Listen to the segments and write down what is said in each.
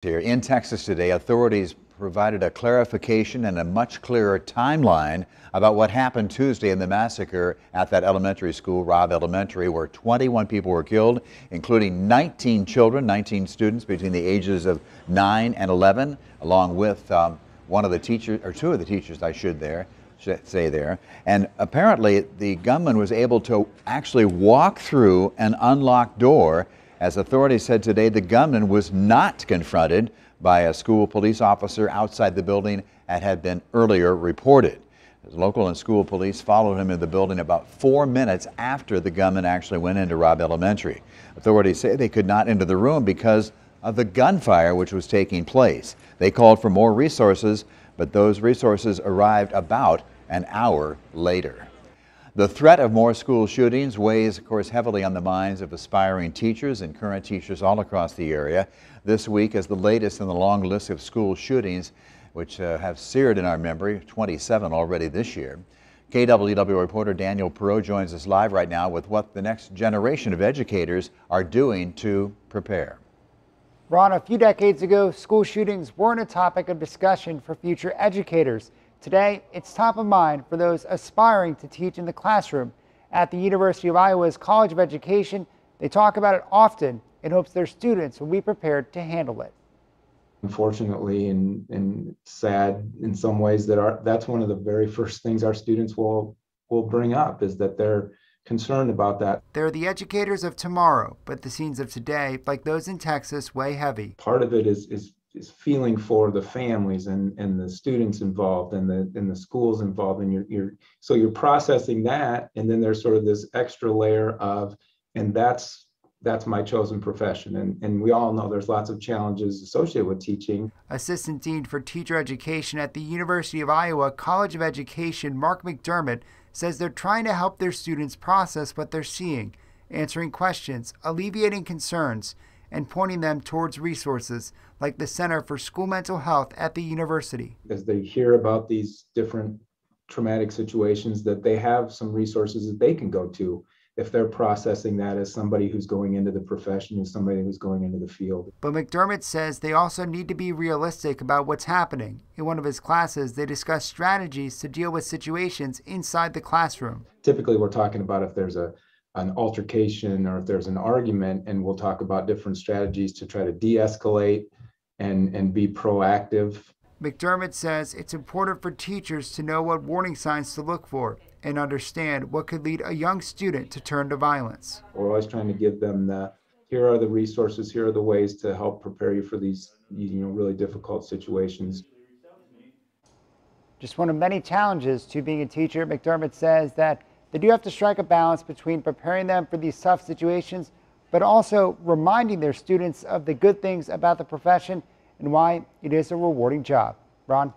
Here in Texas today, authorities provided a clarification and a much clearer timeline about what happened Tuesday in the massacre at that elementary school, Robb Elementary, where 21 people were killed, including 19 children, 19 students between the ages of 9 and 11, along with one of the teachers, or two of the teachers, I should say there. And apparently the gunman was able to actually walk through an unlocked door. As authorities said today, the gunman was not confronted by a school police officer outside the building as had been earlier reported. As local and school police followed him in the building about 4 minutes after the gunman actually went into Robb Elementary. Authorities say they could not enter the room because of the gunfire which was taking place. They called for more resources, but those resources arrived about an hour later. The threat of more school shootings weighs, of course, heavily on the minds of aspiring teachers and current teachers all across the area. This week is the latest in the long list of school shootings, which have seared in our memory, 27 already this year. KWW reporter Daniel Perot joins us live right now with what the next generation of educators are doing to prepare. Ron, a few decades ago, school shootings weren't a topic of discussion for future educators. Today, it's top of mind for those aspiring to teach in the classroom. At the University of Iowa's College of Education, they talk about it often in hopes their students will be prepared to handle it. Unfortunately, and sad in some ways, that's one of the very first things our students will bring up, is that they're concerned about that. They're the educators of tomorrow, but the scenes of today, like those in Texas, weigh heavy. Part of it is feeling for the families and the students involved and the schools involved, and you're processing that, and then there's sort of this extra layer of, and that's my chosen profession, and we all know there's lots of challenges associated with teaching. Assistant Dean for Teacher Education at the University of Iowa College of Education, Mark McDermott, says they're trying to help their students process what they're seeing, answering questions, alleviating concerns, and pointing them towards resources like the Center for School Mental Health at the university. As they hear about these different traumatic situations, that they have some resources that they can go to if they're processing that as somebody who's going into the profession, as somebody who's going into the field. But McDermott says they also need to be realistic about what's happening. In one of his classes, they discuss strategies to deal with situations inside the classroom. Typically, we're talking about if there's an altercation or if there's an argument, and we'll talk about different strategies to try to de-escalate and be proactive. McDermott says it's important for teachers to know what warning signs to look for and understand what could lead a young student to turn to violence. We're always trying to give them here are the resources, here are the ways to help prepare you for these really difficult situations. Just one of many challenges to being a teacher, McDermott says that they do have to strike a balance between preparing them for these tough situations, but also reminding their students of the good things about the profession and why it is a rewarding job. Ron?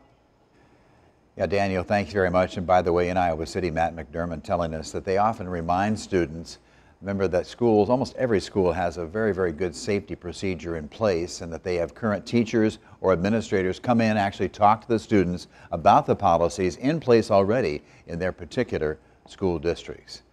Yeah, Daniel, thank you very much. And by the way, in Iowa City, Matt McDermott telling us that they often remind students, remember that schools, almost every school has a very, very good safety procedure in place, and that they have current teachers or administrators come in, actually talk to the students about the policies in place already in their particular school districts.